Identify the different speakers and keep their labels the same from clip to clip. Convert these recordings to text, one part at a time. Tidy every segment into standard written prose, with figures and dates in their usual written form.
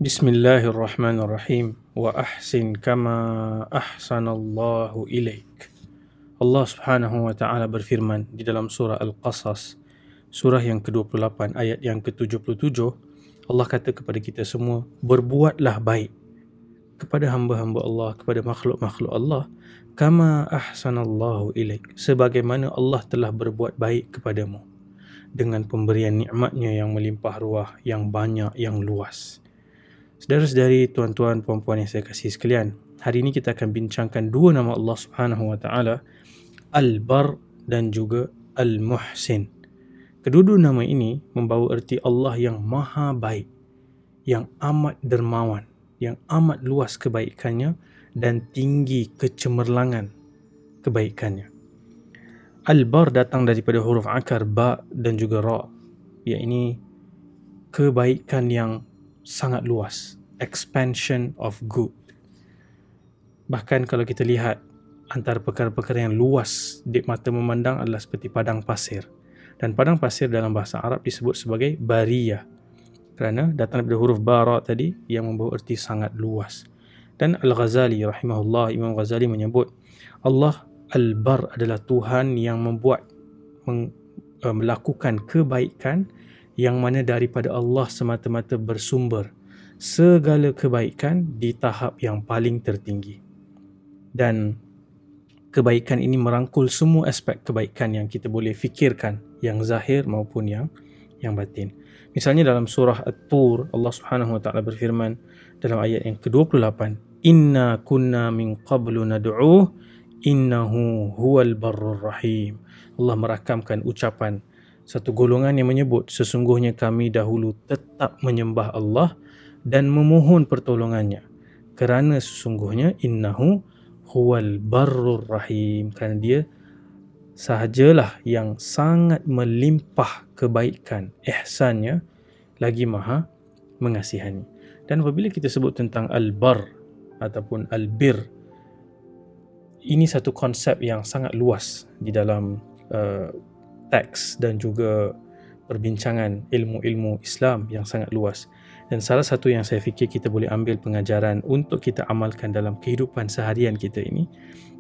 Speaker 1: Bismillahirrahmanirrahim. Wa ahsin kama ahsanallahu ilaik. Allah Subhanahu wa taala berfirman di dalam surah Al-Qasas, surah yang ke-28 ayat yang ke-77. Allah kata kepada kita semua, berbuatlah baik kepada hamba-hamba Allah, kepada makhluk-makhluk Allah, kama ahsanallahu ilaik, sebagaimana Allah telah berbuat baik kepadamu dengan pemberian nikmatnya yang melimpah ruah, yang banyak, yang luas. Saudara-saudari, tuan-tuan, puan-puan yang saya kasih sekalian, hari ini kita akan bincangkan dua nama Allah Subhanahu wa taala, Al-Bar dan juga Al-Muhsin. Kedua-dua nama ini membawa erti Allah yang maha baik, yang amat dermawan, yang amat luas kebaikannya dan tinggi kecemerlangan kebaikannya. Al-Bar datang daripada huruf akar ba dan juga ra, iaitu kebaikan yang sangat luas, expansion of good. Bahkan kalau kita lihat, antara perkara-perkara yang luas di mata memandang adalah seperti padang pasir. Dan padang pasir dalam bahasa Arab disebut sebagai bariyah, kerana datang daripada huruf bara tadi yang membawa erti sangat luas. Dan Al-Ghazali rahimahullah, Imam Ghazali menyebut Allah Al-Bar adalah Tuhan yang melakukan kebaikan yang mana daripada Allah semata-mata bersumber segala kebaikan di tahap yang paling tertinggi. Dan kebaikan ini merangkul semua aspek kebaikan yang kita boleh fikirkan, yang zahir maupun yang batin. Misalnya dalam surah At-Tur, Allah Subhanahu wa taala berfirman dalam ayat yang ke-28, Inna kunna min qablu nad'uh innahu huwal barrur rahim. Allah merakamkan ucapan satu golongan yang menyebut, sesungguhnya kami dahulu tetap menyembah Allah dan memohon pertolongannya, kerana sesungguhnya innahu huwal barrur rahim, kerana dia sahajalah yang sangat melimpah kebaikan, ihsannya, lagi maha mengasihani. Dan apabila kita sebut tentang al-bar ataupun al-bir, ini satu konsep yang sangat luas di dalam teks dan juga perbincangan ilmu-ilmu Islam yang sangat luas. Dan salah satu yang saya fikir kita boleh ambil pengajaran untuk kita amalkan dalam kehidupan seharian kita ini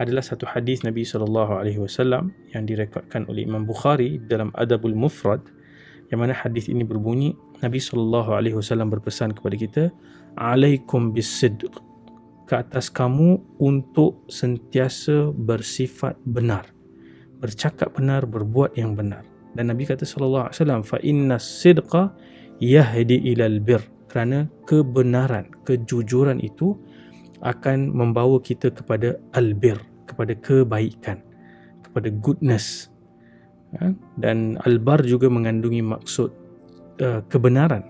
Speaker 1: adalah satu hadis Nabi SAW yang direkodkan oleh Imam Bukhari dalam Adabul Mufrad, yang mana hadis ini berbunyi, Nabi SAW berpesan kepada kita, alaikum bis-sidq, ke atas kamu untuk sentiasa bersifat benar, bercakap benar, berbuat yang benar. Dan Nabi kata sallallahu alaihi wasallam, fa inna sidqa yahdi ilal bir, kerana kebenaran, kejujuran itu akan membawa kita kepada albir, kepada kebaikan, kepada goodness. Dan albar juga mengandungi maksud kebenaran,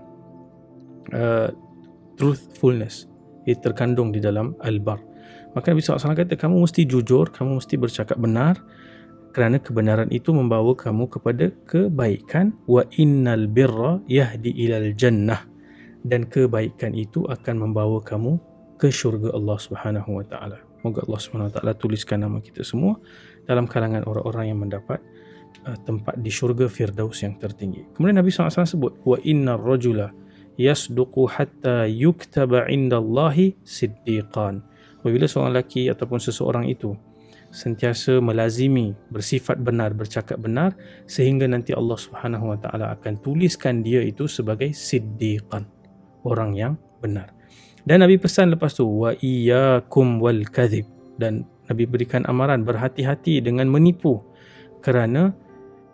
Speaker 1: truthfulness, ia terkandung di dalam albar. Maka Nabi SAW kata, kamu mesti jujur, kamu mesti bercakap benar, kerana kebenaran itu membawa kamu kepada kebaikan. Wa innal birra yahdi ilal jannah, dan kebaikan itu akan membawa kamu ke syurga Allah Subhanahu wa taala. Moga Allah Subhanahu wa taala tuliskan nama kita semua dalam kalangan orang-orang yang mendapat tempat di syurga Firdaus yang tertinggi. Kemudian Nabi SAW sebut, wa innar rajula yasduqu hatta yuktaba indallahi siddiqan. Apabila seorang lelaki ataupun seseorang itu sentiasa melazimi bersifat benar, bercakap benar, sehingga nanti Allah Subhanahu wa taala akan tuliskan dia itu sebagai siddiqan, orang yang benar. Dan Nabi pesan lepas tu, wa iyyakum wal kadhib, dan Nabi berikan amaran, berhati-hati dengan menipu, kerana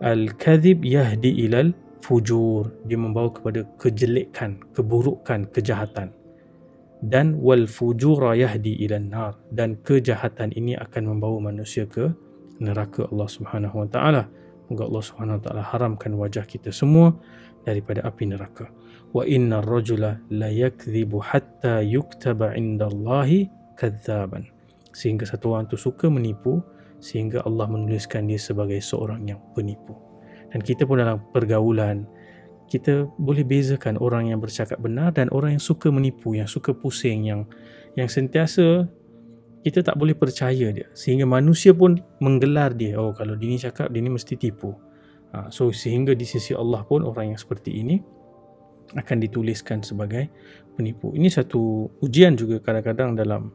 Speaker 1: al-kadhib yahdi ilal fujur, dia membawa kepada kejelekan, keburukan, kejahatan. Dan wal fujura yahdi ilan nar, dan kejahatan ini akan membawa manusia ke neraka Allah Subhanahu wa taala. Moga Allah Subhanahu wa taala haramkan wajah kita semua daripada api neraka. Wa innar rajula la yakdhibu hatta yuktaba indallahi kadzaban, sehingga satu orang itu suka menipu sehingga Allah menuliskan dia sebagai seorang yang penipu. Dan kita pun dalam pergaulan, kita boleh bezakan orang yang bercakap benar dan orang yang suka menipu, yang suka pusing, yang sentiasa kita tak boleh percaya dia, sehingga manusia pun menggelar dia, oh kalau dia ni cakap, dia ni mesti tipu. So sehingga di sisi Allah pun orang yang seperti ini akan dituliskan sebagai penipu. Ini satu ujian juga kadang-kadang dalam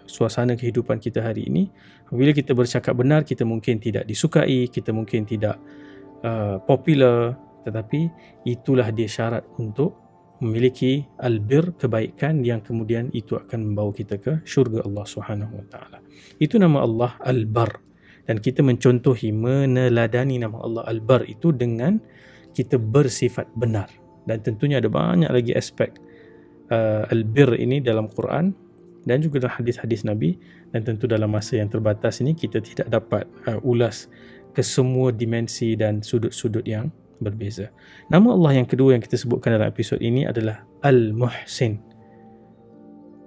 Speaker 1: suasana kehidupan kita hari ini. Apabila kita bercakap benar, kita mungkin tidak disukai, kita mungkin tidak popular, tetapi itulah dia syarat untuk memiliki albir, kebaikan yang kemudian itu akan membawa kita ke syurga Allah Subhanahu Wa Taala. Itu nama Allah Al-Bar, dan kita mencontohi, meneladani nama Allah Al-Bar itu dengan kita bersifat benar. Dan tentunya ada banyak lagi aspek albir ini dalam Quran dan juga dalam hadis-hadis Nabi, dan tentu dalam masa yang terbatas ini kita tidak dapat ulas ke semua dimensi dan sudut-sudut yang berbeza. Nama Allah yang kedua yang kita sebutkan dalam episod ini adalah Al-Muhsin.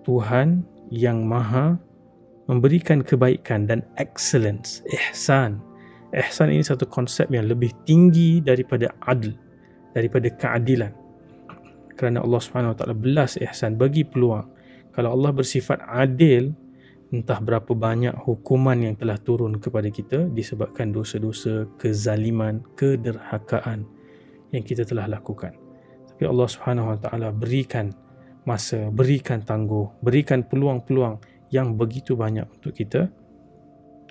Speaker 1: Tuhan yang maha memberikan kebaikan dan excellence, ihsan. Ihsan ini satu konsep yang lebih tinggi daripada adl, daripada keadilan. Kerana Allah Subhanahu Wa Taala belas ihsan, bagi peluang. Kalau Allah bersifat adil, entah berapa banyak hukuman yang telah turun kepada kita disebabkan dosa-dosa, kezaliman, kederhakaan yang kita telah lakukan. Tapi Allah Subhanahu Wa Taala berikan masa, berikan tangguh, berikan peluang-peluang yang begitu banyak untuk kita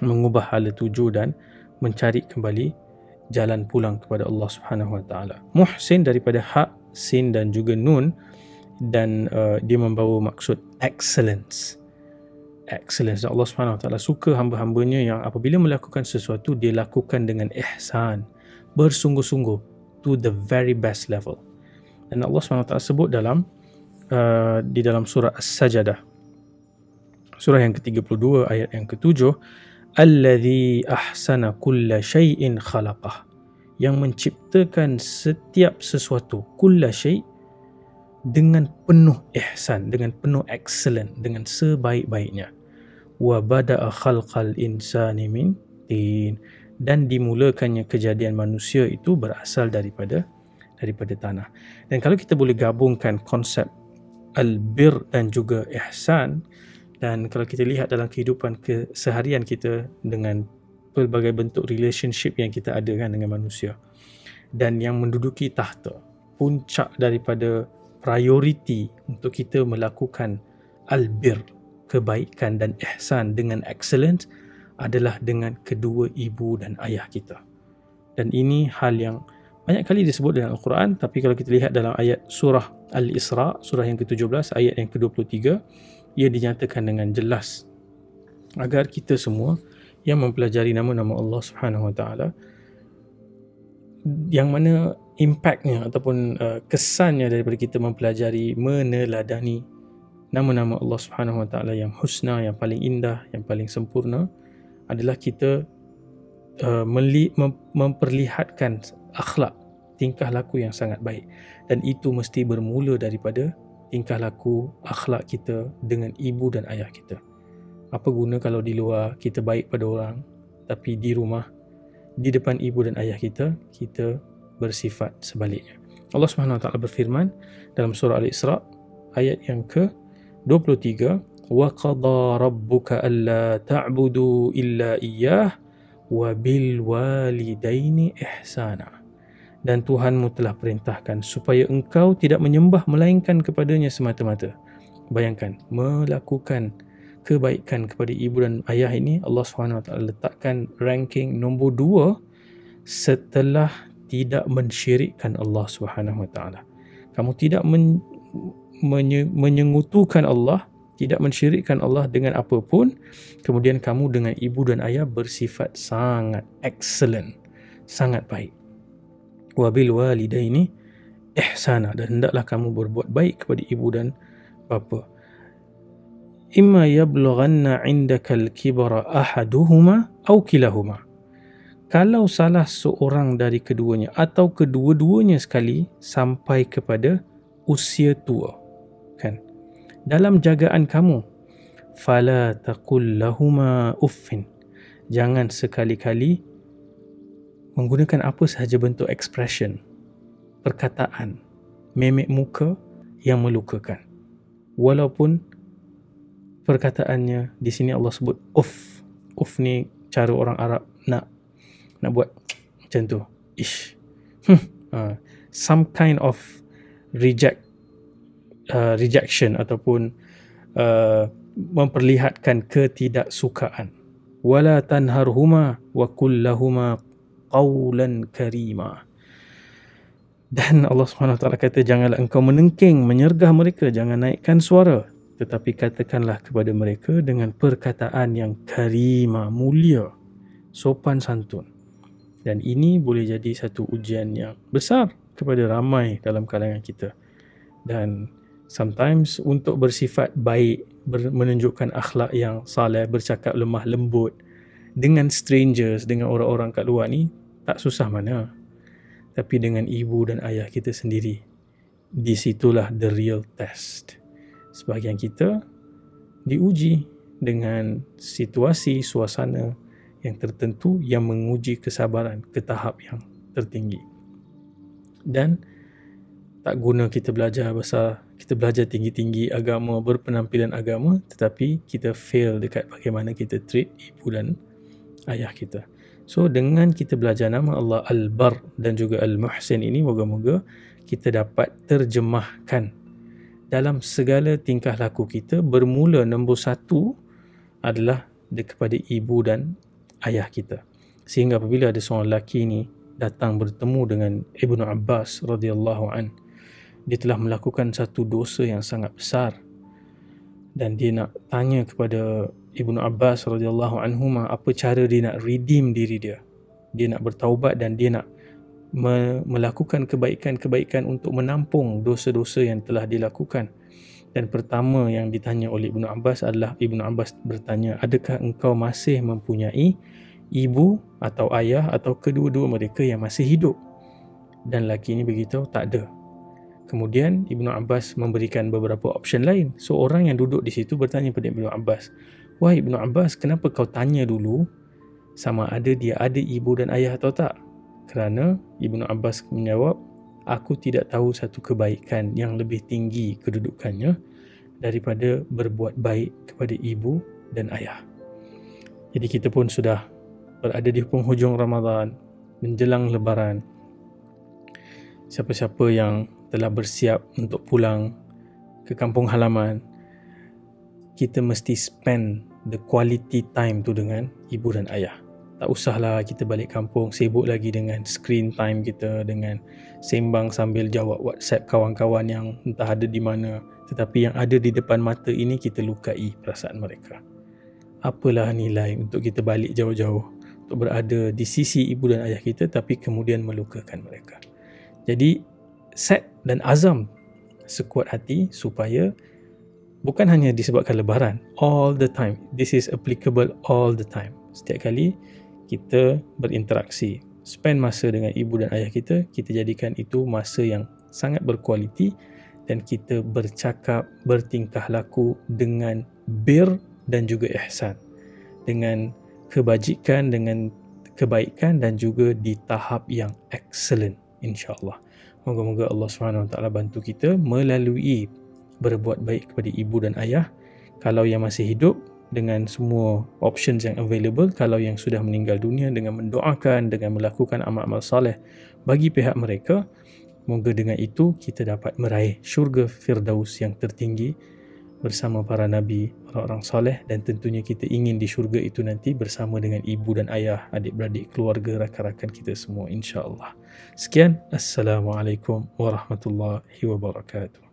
Speaker 1: mengubah hala tuju dan mencari kembali jalan pulang kepada Allah Subhanahu Wa Taala. Muhsin daripada hak, sin dan juga nun, dan dia membawa maksud excellence. Excellence. Allah Subhanahu Wa Taala suka hamba-hambanya yang apabila melakukan sesuatu, dia lakukan dengan ihsan, bersungguh-sungguh, to the very best level. Dan Allah Subhanahu Wa Taala sebut dalam di dalam surah As-Sajdah, surah yang ke-32 ayat yang ke-7, alladzi ahsana kulla syai'in khalaqah, yang menciptakan setiap sesuatu, kulla syai', dengan penuh ihsan, dengan penuh excellent, dengan sebaik-baiknya. Wa bada'a khalqal insani min tin, dan dimulakannya kejadian manusia itu berasal daripada tanah. Dan kalau kita boleh gabungkan konsep albir dan juga ihsan, dan kalau kita lihat dalam kehidupan keseharian kita dengan pelbagai bentuk relationship yang kita ada kan dengan manusia, dan yang menduduki tahta puncak daripada prioriti untuk kita melakukan albir, kebaikan dan ihsan dengan excellence adalah dengan kedua ibu dan ayah kita. Dan ini hal yang banyak kali disebut dalam Al-Quran, tapi kalau kita lihat dalam ayat surah Al-Isra, surah yang ke-17 ayat yang ke-23, ia dinyatakan dengan jelas agar kita semua yang mempelajari nama-nama Allah Subhanahu Wa Taala, yang mana impactnya ataupun kesannya daripada kita mempelajari, meneladani nama-nama Allah Subhanahu Wa Taala yang husna, yang paling indah, yang paling sempurna, adalah kita memperlihatkan akhlak, tingkah laku yang sangat baik. Dan itu mesti bermula daripada tingkah laku, akhlak kita dengan ibu dan ayah kita. Apa guna kalau di luar kita baik pada orang, tapi di rumah, di depan ibu dan ayah kita, kita bersifat sebaliknya. Allah Subhanahu Wa Taala berfirman dalam surah Al-Isra ayat yang ke-23, wa qada rabbuka alla ta'budu illa iyyah wa bil walidaini ihsana, dan Tuhanmu telah perintahkan supaya engkau tidak menyembah melainkan kepadanya semata-mata. Bayangkan, melakukan kebaikan kepada ibu dan ayah ini Allah Subhanahu Wa Taala letakkan ranking nombor 2 setelah tidak mensyirikkan Allah Subhanahu Wa Taala. Kamu tidak menyengutukan Allah, tidak mensyirikkan Allah dengan apapun, kemudian kamu dengan ibu dan ayah bersifat sangat excellent, sangat baik. Wa bil walidaini ihsana, dan hendaklah kamu berbuat baik kepada ibu dan bapa. Imma yablughanna 'indaka al-kibara ahaduhuma aw kilahuma, kalau salah seorang dari keduanya atau kedua-duanya sekali sampai kepada usia tua, kan, dalam jagaan kamu, fala taqul lahuma uffin, jangan sekali-kali menggunakan apa sahaja bentuk expression, perkataan, memek muka yang melukakan. Walaupun perkataannya di sini Allah sebut uff. Uff ni cara orang Arab nak buat macam tu, ish, some kind of rejection ataupun memperlihatkan ketidaksukaan. Wala tanharhuma wa qul lahuma qawlan karima. Dan Allah SWT kata, janganlah engkau menengking, menyergah mereka, jangan naikkan suara, tetapi katakanlah kepada mereka dengan perkataan yang karima, mulia, sopan santun. Dan ini boleh jadi satu ujian yang besar kepada ramai dalam kalangan kita. Dan sometimes untuk bersifat baik, menunjukkan akhlak yang saleh, bercakap lemah lembut dengan strangers, dengan orang-orang kat luar ni, tak susah mana. Tapi dengan ibu dan ayah kita sendiri, di situlah the real test. Sebahagian kita diuji dengan situasi, suasana yang tertentu yang menguji kesabaran ke tahap yang tertinggi. Dan tak guna kita belajar besar, kita belajar tinggi-tinggi agama, berpenampilan agama, tetapi kita fail dekat bagaimana kita treat ibu dan ayah kita. So dengan kita belajar nama Allah Al-Bar dan juga Al-Muhsin ini, moga-moga kita dapat terjemahkan dalam segala tingkah laku kita. Bermula nombor satu adalah kepada ibu dan ayah kita. Sehingga apabila ada seorang lelaki ni datang bertemu dengan Ibnu Abbas radhiyallahu an, dia telah melakukan satu dosa yang sangat besar, dan dia nak tanya kepada Ibnu Abbas radhiyallahu anhuma apa cara dia nak redeem diri dia. Dia nak bertaubat dan dia nak melakukan kebaikan-kebaikan untuk menampung dosa-dosa yang telah dilakukan. Dan pertama yang ditanya oleh Ibnu Abbas adalah, Ibnu Abbas bertanya, adakah engkau masih mempunyai ibu atau ayah atau kedua-dua mereka yang masih hidup? Dan lelaki ini beritahu tak ada. Kemudian Ibnu Abbas memberikan beberapa option lain. So orang yang duduk di situ bertanya kepada Ibnu Abbas, wahai Ibnu Abbas, kenapa kau tanya dulu sama ada dia ada ibu dan ayah atau tak? Kerana Ibnu Abbas menjawab, aku tidak tahu satu kebaikan yang lebih tinggi kedudukannya daripada berbuat baik kepada ibu dan ayah. Jadi kita pun sudah berada di penghujung Ramadan, menjelang Lebaran. Siapa-siapa yang telah bersiap untuk pulang ke kampung halaman, kita mesti spend the quality time tu dengan ibu dan ayah. Tak usahlah kita balik kampung sibuk lagi dengan screen time kita, dengan sembang sambil jawab WhatsApp kawan-kawan yang entah ada di mana, tetapi yang ada di depan mata ini kita lukai perasaan mereka. Apalah nilai untuk kita balik jauh-jauh untuk berada di sisi ibu dan ayah kita tapi kemudian melukakan mereka. Jadi set dan azam sekuat hati supaya bukan hanya disebabkan Lebaran, all the time. This is applicable all the time. Setiap kali kita berinteraksi, spend masa dengan ibu dan ayah kita, kita jadikan itu masa yang sangat berkualiti dan kita bercakap, bertingkah laku dengan bir dan juga ihsan, dengan kebajikan, dengan kebaikan dan juga di tahap yang excellent, insya-Allah. Moga-moga Allah SWT bantu kita melalui berbuat baik kepada ibu dan ayah. Kalau yang masih hidup, dengan semua options yang available. Kalau yang sudah meninggal dunia, dengan mendoakan, dengan melakukan amal-amal saleh bagi pihak mereka. Moga dengan itu kita dapat meraih syurga Firdaus yang tertinggi bersama para Nabi, orang-orang saleh, dan tentunya kita ingin di syurga itu nanti bersama dengan ibu dan ayah, adik-beradik, keluarga, rakan-rakan kita semua, insya-Allah. Sekian, Assalamualaikum warahmatullahi wabarakatuh.